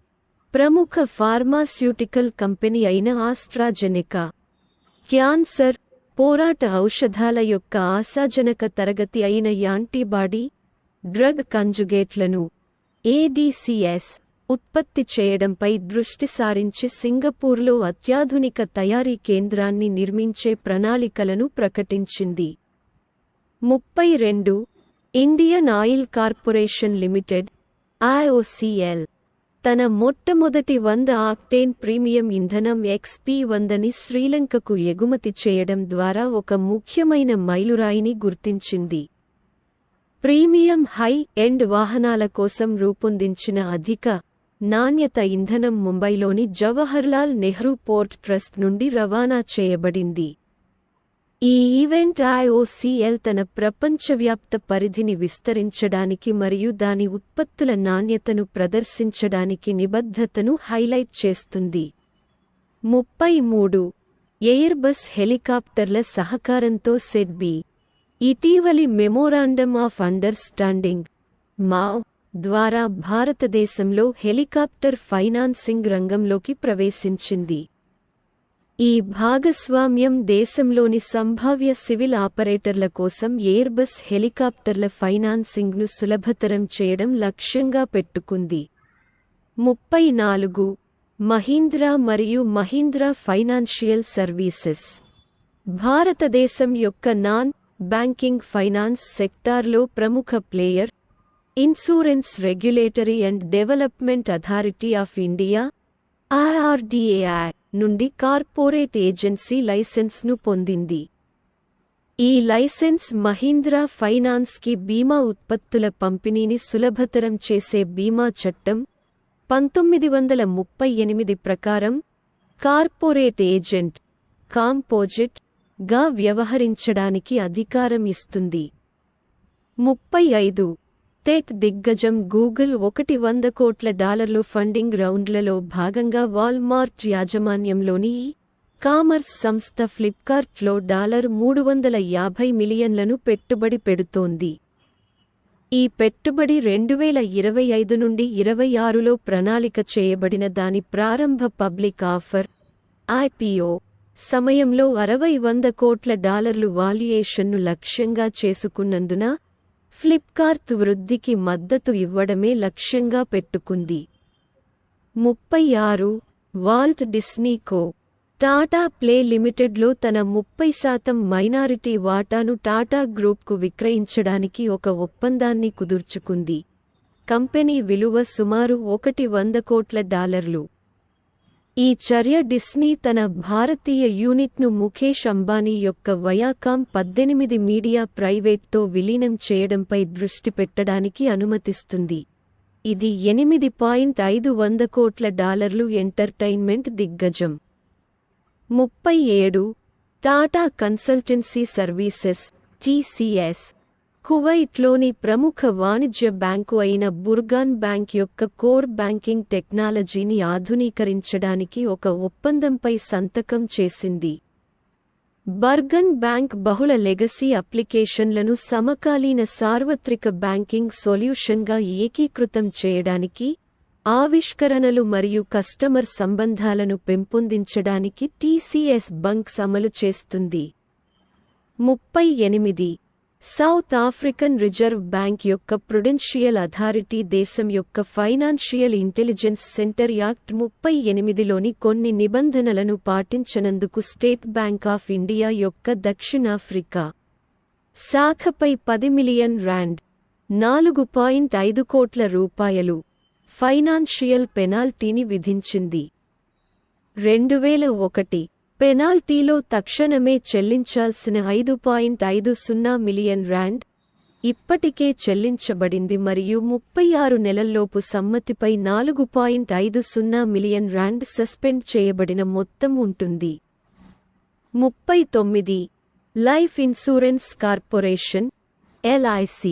A: ప్రముఖ ఫార్మాస్యూటికల్ కంపెనీ అయిన ఆస్ట్రాజెనెకా క్యాన్సర్ పోరాట ఔషధాల యొక్క ఆశాజనక తరగతి అయిన యాంటీబాడీ డ్రగ్ కంజుగేట్లను ADCS ఉత్పత్తి చేయడంపై దృష్టి సారించి సింగపూర్లో అత్యాధునిక తయారీ కేంద్రాన్ని నిర్మించే ప్రణాళికలను ప్రకటించింది. 32 Indian oil corporation limited IOCL తన మొట్టమొదటి 100 ఆక్టేన్ ప్రీమియం ఇంధనం XP100ని శ్రీలంకకు ఎగుమతి చేయడం ద్వారా ఒక ముఖ్యమైన మైలురాయిని గుర్తించింది. ప్రీమియం హై ఎండ్ వాహనాల కోసం రూపొందించిన అధిక నాణ్యత ఇంధనం ముంబైలోని జవహర్లాల్ నెహ్రూ పోర్ట్ ట్రస్ట్ నుండి రవాణా చేయబడింది. ఈ ఈవెంట్ IOCL తన ప్రపంచవ్యాప్త పరిధిని విస్తరించడానికి మరియు దాని ఉత్పత్తుల నాణ్యతను ప్రదర్శించడానికి నిబద్ధతను హైలైట్ చేస్తుంది. 33 ఎయిర్బస్ హెలికాప్టర్ల సహకారంతో SEDB ఇటీవలి మెమోరాండమ్ ఆఫ్ అండర్స్టాండింగ్ MOU ద్వారా భారతదేశంలో హెలికాప్టర్ ఫైనాన్సింగ్ రంగంలోకి ప్రవేశించింది. ఈ భాగస్వామ్యం దేశంలోని సంభావ్య సివిల్ ఆపరేటర్ల కోసం ఎయిర్బస్ హెలికాప్టర్ల ఫైనాన్సింగ్ను సులభతరం చేయడం లక్ష్యంగా పెట్టుకుంది. 34 మహీంద్రా మరియు మహీంద్రా ఫైనాన్షియల్ సర్వీసెస్ భారతదేశం యొక్క నాన్ బ్యాంకింగ్ ఫైనాన్స్ సెక్టార్లో ప్రముఖ player. Insurance regulatory and development authority of India IRDAI నుండి కార్పొరేట్ ఏజెన్సీ లైసెన్స్ను పొందింది. ఈ లైసెన్స్ మహీంద్రా ఫైనాన్స్కి బీమా ఉత్పత్తుల పంపిణీని సులభతరం చేసే బీమా చట్టం 1938 ప్రకారం కార్పొరేట్ ఏజెంట్ కాంపోజిట్ గా వ్యవహరించడానికి అధికారం ఇస్తుంది. 35 టెక్ దిగ్గజం గూగుల్ $100 కోట్ల ఫండింగ్ రౌండ్లలో భాగంగా వాల్మార్ట్ యాజమాన్యంలోని కామర్స్ సంస్థ ఫ్లిప్కార్ట్లో $350 మిలియన్లను పెట్టుబడి పెడుతోంది. ఈ పెట్టుబడి 2025 నుండి 26లో ప్రణాళిక చేయబడిన దాని ప్రారంభ పబ్లిక్ ఆఫర్ IPO సమయంలో $100 కోట్ల వాల్యుయేషన్ను లక్ష్యంగా చేసుకున్నందున ఫ్లిప్కార్ట్ వృద్ధికి మద్దతు ఇవ్వడమే లక్ష్యంగా పెట్టుకుంది. 36 వాల్ట్ డిస్నీ కో టాటా ప్లే లిమిటెడ్లో తన 30% మైనారిటీ వాటాను టాటా గ్రూప్కు విక్రయించడానికి ఒక ఒప్పందాన్ని కుదుర్చుకుంది. కంపెనీ విలువ సుమారు $100 కోట్ల. ఈ చర్య డిస్నీ తన భారతీయ యూనిట్ను ముఖేష్ అంబానీ యొక్క వయాకామ్ 18 మీడియా ప్రైవేట్తో విలీనం చేయడంపై దృష్టి పెట్టడానికి అనుమతిస్తుంది. ఇది $8.5 కోట్ల ఎంటర్టైన్మెంట్ దిగ్గజం. 37 టాటా కన్సల్టెన్సీ సర్వీసెస్ TCS కువైట్లోని ప్రముఖ వాణిజ్య బ్యాంకు అయిన బుర్గాన్ బ్యాంక్ యొక్క కోర్ బ్యాంకింగ్ టెక్నాలజీని ఆధునీకరించడానికి ఒక ఒప్పందంపై సంతకం చేసింది. బర్గన్ బ్యాంక్ బహుళ లెగసీ అప్లికేషన్లను సమకాలీన సార్వత్రిక బ్యాంకింగ్ సొల్యూషన్గా ఏకీకృతం చేయడానికి, ఆవిష్కరణలు మరియు కస్టమర్ సంబంధాలను పెంపొందించడానికి TCS బంక్స్ అమలు చేస్తుంది. 38 సౌత్ ఆఫ్రికన్ రిజర్వ్ బ్యాంక్ యొక్క ప్రుడెన్షియల్ అథారిటీ దేశం యొక్క ఫైనాన్షియల్ ఇంటెలిజెన్స్ సెంటర్ యాక్ట్ 38లోని కొన్ని నిబంధనలను పాటించనందుకు స్టేట్ బ్యాంక్ ఆఫ్ ఇండియా యొక్క దక్షిణాఫ్రికా శాఖపై R10 మిలియన్ $4.5 కోట్ల ఫైనాన్షియల్ పెనాల్టీని విధించింది. 2001 పెనాల్టీలో తక్షణమే చెల్లించాల్సిన R5.50 మిలియన్ ఇప్పటికే చెల్లించబడింది మరియు 36 నెలల్లోపు సమ్మతిపై $4.50 మిలియన్ సస్పెండ్ చేయబడిన మొత్తం ఉంటుంది. 39 లైఫ్ ఇన్సూరెన్స్ కార్పొరేషన్ LIC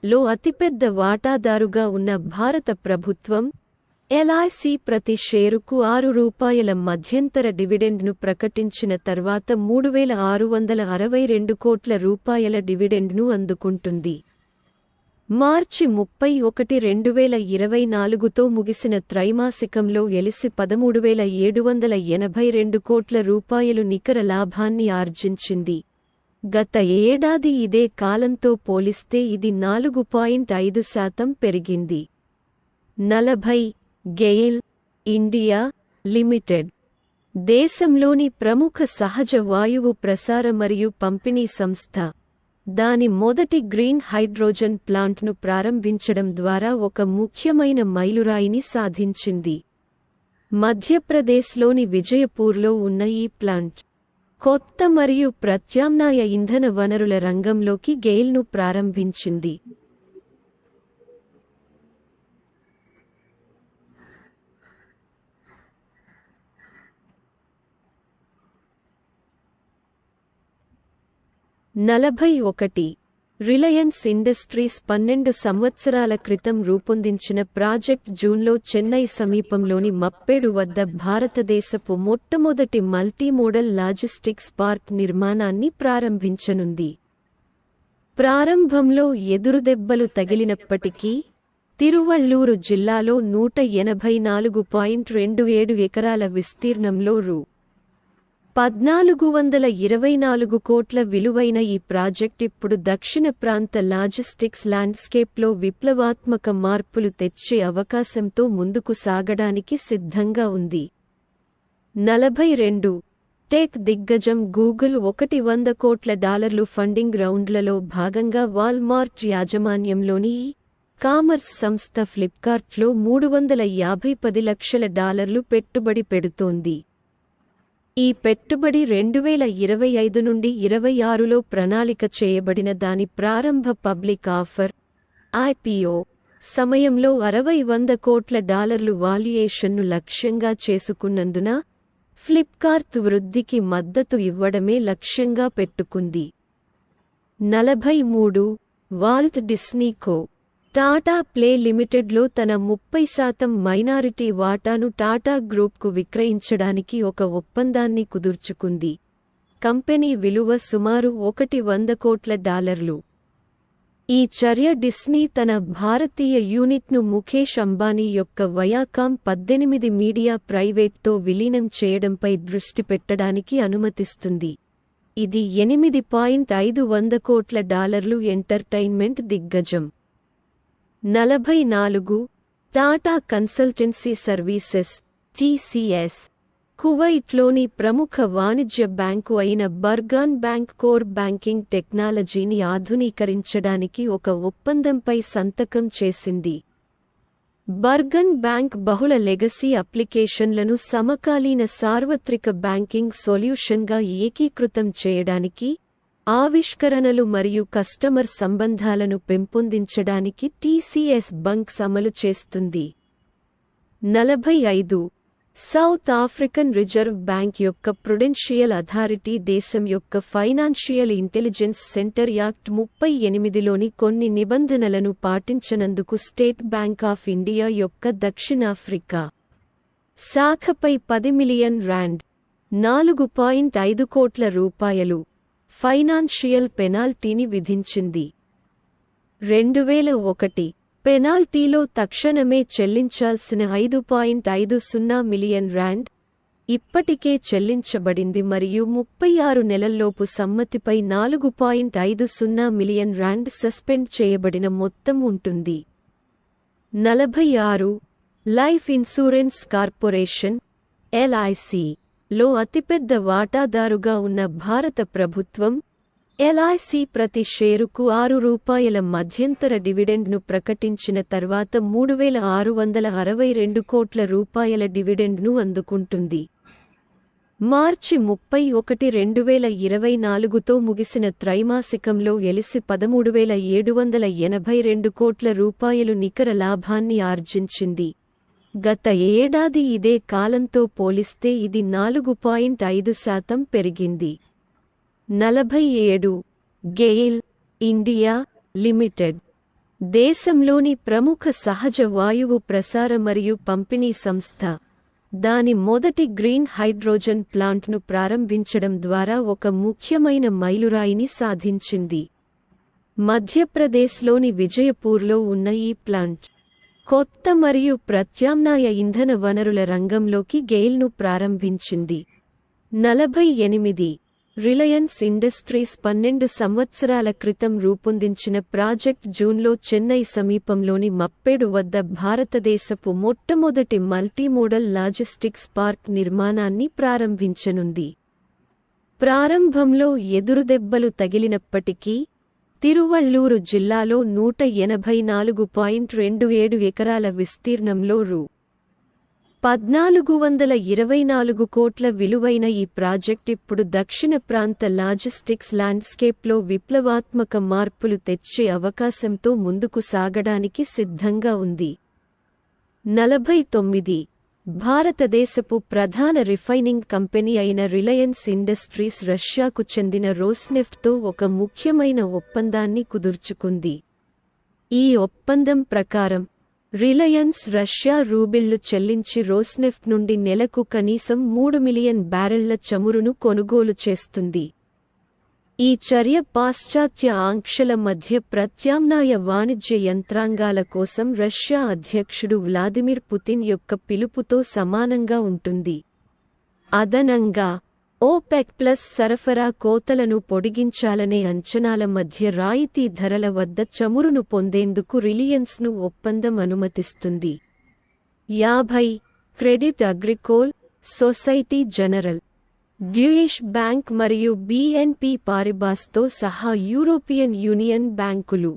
A: లో అతిపెద్ద వాటాదారుగా ఉన్న భారత ప్రభుత్వం LIC ప్రతి షేరుకు ₹6 మధ్యంతర డివిడెండ్ను ప్రకటించిన తర్వాత $3,662 కోట్ల డివిడెండ్ను అందుకుంటుంది. మార్చి 31, 2024తో ముగిసిన త్రైమాసికంలో ఎలిసి $13,782 కోట్ల నికర లాభాన్ని ఆర్జించింది. గత ఏడాది ఇదే కాలంతో పోలిస్తే ఇది 4.5% పెరిగింది. 40 గెయిల్ ఇండియా లిమిటెడ్ దేశంలోని ప్రముఖ సహజ వాయువు ప్రసార మరియు పంపిణీ సంస్థ దాని మొదటి గ్రీన్ హైడ్రోజన్ ప్లాంట్ను ప్రారంభించడం ద్వారా ఒక ముఖ్యమైన మైలురాయిని సాధించింది. మధ్యప్రదేశ్లోని విజయపూర్లో ఉన్న ఈ ప్లాంట్ కొత్త మరియు ప్రత్యామ్నాయ ఇంధన వనరుల రంగంలోకి గెయిల్ను ప్రారంభించింది. రిలయన్స్ ఇండస్ట్రీస్ 12 సంవత్సరాల క్రితం రూపొందించిన ప్రాజెక్ట్ జూన్లో చెన్నై సమీపంలోని మప్పేడు వద్ద భారతదేశపు మొట్టమొదటి మల్టీమోడల్ లాజిస్టిక్స్ పార్క్ నిర్మాణాన్ని ప్రారంభించనుంది. ప్రారంభంలో ఎదురుదెబ్బలు తగిలినప్పటికీ తిరువళ్ళూరు జిల్లాలో 184.27 ఎకరాల విస్తీర్ణంలో రూ. 1424 కోట్ల విలువైన ఈ ప్రాజెక్ట్ ఇప్పుడు దక్షిణ ప్రాంత లాజిస్టిక్స్ ల్యాండ్స్కేప్లో విప్లవాత్మక మార్పులు తెచ్చే అవకాశంతో ముందుకు సాగడానికి సిద్ధంగా ఉంది. 42 టెక్ దిగ్గజం గూగుల్ $100 కోట్ల ఫండింగ్ రౌండ్లలో భాగంగా వాల్మార్ట్ యాజమాన్యంలోని కామర్స్ సంస్థ ఫ్లిప్కార్ట్లో $350 లక్షల పెట్టుబడి పెడుతోంది. ఈ పెట్టుబడి 2025 నుండి 26లో ప్రణాళిక చేయబడిన దాని ప్రారంభ పబ్లిక్ ఆఫర్ (IPO) సమయంలో $60 కోట్ల వాల్యుయేషన్ను లక్ష్యంగా చేసుకున్నందున ఫ్లిప్కార్ట్ వృద్ధికి మద్దతు ఇవ్వడమే లక్ష్యంగా పెట్టుకుంది. 43 వాల్ట్ డిస్నీ కో. టాటా ప్లే లిమిటెడ్లో తన 30% మైనారిటీ వాటాను టాటా గ్రూప్కు విక్రయించడానికి ఒక ఒప్పందాన్ని కుదుర్చుకుంది. కంపెనీ విలువ సుమారు $100 కోట్ల. ఈ చర్య డిస్నీ తన భారతీయ యూనిట్ను ముఖేష్ అంబానీ యొక్క వయాకామ్ 18 మీడియా ప్రైవేట్తో విలీనం చేయడంపై దృష్టి పెట్టడానికి అనుమతిస్తుంది. ఇది $8.5 కోట్ల ఎంటర్టైన్మెంట్ దిగ్గజం. 44 టాటా కన్సల్టెన్సీ సర్వీసెస్ (TCS) కువైట్లోని ప్రముఖ వాణిజ్య బ్యాంకు అయిన బర్గాన్ బ్యాంక్ కోర్ బ్యాంకింగ్ టెక్నాలజీని ఆధునీకరించడానికి ఒక ఒప్పందంపై సంతకం చేసింది. బర్గన్ బ్యాంక్ బహుళ లెగసీ అప్లికేషన్లను సమకాలీన సార్వత్రిక బ్యాంకింగ్ సొల్యూషన్గా ఏకీకృతం చేయడానికి, ఆవిష్కరణలు మరియు కస్టమర్ సంబంధాలను పెంపొందించడానికి TCS బంక్స్ అమలు చేస్తుంది. 45 సౌత్ ఆఫ్రికన్ రిజర్వ్ బ్యాంక్ యొక్క ప్రుడెన్షియల్ అథారిటీ దేశం యొక్క ఫైనాన్షియల్ ఇంటెలిజెన్స్ సెంటర్ యాక్ట్ 38లోని కొన్ని నిబంధనలను పాటించనందుకు స్టేట్ బ్యాంక్ ఆఫ్ ఇండియా యొక్క దక్షిణాఫ్రికా శాఖపై R10 మిలియన్ $4.5 కోట్ల ఫైనాన్షియల్ పెనాల్టీని విధించింది. 2001 పెనాల్టీలో తక్షణమే చెల్లించాల్సిన $5.50 మిలియన్ ఇప్పటికే చెల్లించబడింది మరియు 36 నెలల్లోపు సమ్మతిపై $4.50 మిలియన్ సస్పెండ్ చేయబడిన మొత్తం ఉంటుంది. 46 లైఫ్ ఇన్సూరెన్స్ కార్పొరేషన్ (LIC) లో అతిపెద్ద వాటాదారుగా ఉన్న భారత ప్రభుత్వం LIC ప్రతి షేరుకు ₹6 మధ్యంతర డివిడెండ్ను ప్రకటించిన తర్వాత $3,662 కోట్ల డివిడెండ్ను అందుకుంటుంది. మార్చి 31, 2024తో ముగిసిన త్రైమాసికంలో ఎలిసి $13,782 కోట్ల నికర లాభాన్ని ఆర్జించింది. గత ఏడాది ఇదే కాలంతో పోలిస్తే ఇది 4.5% పెరిగింది. 47 గెయిల్ ఇండియా లిమిటెడ్ దేశంలోని ప్రముఖ సహజ వాయువు ప్రసార మరియు పంపిణీ సంస్థ దాని మొదటి గ్రీన్ హైడ్రోజన్ ప్లాంట్ను ప్రారంభించడం ద్వారా ఒక ముఖ్యమైన మైలురాయిని సాధించింది. మధ్యప్రదేశ్లోని విజయపూర్లో ఉన్న ఈ ప్లాంట్ కొత్త మరియు ప్రత్యామ్నాయ ఇంధన వనరుల రంగంలోకి గెయిల్ను ప్రారంభించింది. 48 రిలయన్స్ ఇండస్ట్రీస్ 12 సంవత్సరాల క్రితం రూపొందించిన ప్రాజెక్ట్ జూన్లో చెన్నై సమీపంలోని మప్పేడు వద్ద భారతదేశపు మొట్టమొదటి మల్టీమోడల్ లాజిస్టిక్స్ పార్క్ నిర్మాణాన్ని ప్రారంభించనుంది. ప్రారంభంలో ఎదురుదెబ్బలు తగిలినప్పటికీ తిరువళ్ళూరు జిల్లాలో 184.27 ఎకరాల విస్తీర్ణంలో రూ. 1424 కోట్ల విలువైన ఈ ప్రాజెక్ట్ ఇప్పుడు దక్షిణ ప్రాంత లాజిస్టిక్స్ ల్యాండ్స్కేప్లో విప్లవాత్మక మార్పులు తెచ్చే అవకాశంతో ముందుకు సాగడానికి సిద్ధంగా ఉంది. 49 భారతదేశపు ప్రధాన రిఫైనింగ్ కంపెనీ అయిన రిలయన్స్ ఇండస్ట్రీస్ రష్యాకు చెందిన రోస్నెఫ్ట్తో ఒక ముఖ్యమైన ఒప్పందాన్ని కుదుర్చుకుంది. ఈ ఒప్పందం ప్రకారం రిలయన్స్ రష్యా రూబిళ్లు చెల్లించి రోస్నెఫ్ట్ నుండి నెలకు కనీసం 3 మిలియన్ బ్యారెళ్ల చమురును కొనుగోలు చేస్తుంది. ఈ చర్య పాశ్చాత్య ఆంక్షల మధ్య ప్రత్యామ్నాయ వాణిజ్య యంత్రాంగాల కోసం రష్యా అధ్యక్షుడు వ్లాదిమిర్ పుతిన్ యొక్క పిలుపుతో సమానంగా ఉంటుంది. అదనంగా, ఓపెక్ ప్లస్ సరఫరా కోతలను పొడిగించాలనే అంచనాల మధ్య రాయితీ ధరల వద్ద చమురును పొందేందుకు రిలయన్స్ను ఒప్పందం అనుమతిస్తుంది. 50 Credit Agricole Societe Generale, Deutsche Bank మరియు BNP పారిబాస్తో సహా యూరోపియన్ యూనియన్ బ్యాంకులు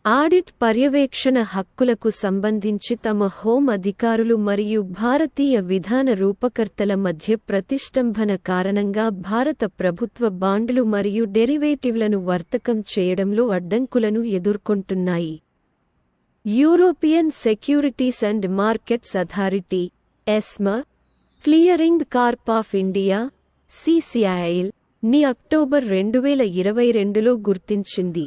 A: ఆడిట్ పర్యవేక్షణ హక్కులకు సంబంధించి తమ హోం అధికారులు మరియు భారతీయ విధాన రూపకర్తల మధ్య ప్రతిష్టంభన కారణంగా భారత ప్రభుత్వ బాండ్లు మరియు డెరివేటివ్లను వర్తకం చేయడంలో అడ్డంకులను ఎదుర్కొంటున్నాయి. European Securities and Markets Authority (ESMA) Clearing Corp of India (CCIL) ని అక్టోబర్ 2022లో గుర్తించింది.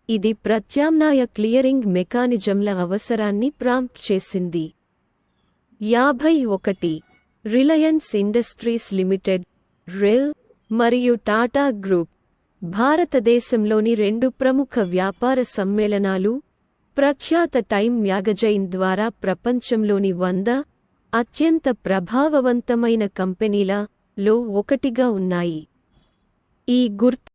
A: ఇది ప్రత్యామ్నాయ క్లియరింగ్ మెకానిజంల అవసరాన్ని ప్రాంప్ట్ చేసింది. 51 రిలయన్స్ ఇండస్ట్రీస్ లిమిటెడ్ (RIL) మరియు టాటా గ్రూప్ భారతదేశంలోని 2 ప్రముఖ వ్యాపార సమ్మేళనాలు ప్రఖ్యాత టైమ్ మ్యాగజైన్ ద్వారా ప్రపంచంలోని 100 అత్యంత ప్రభావవంతమైన కంపెనీల లో ఒకటిగా ఉన్నాయి. ఈ గుర్తింపు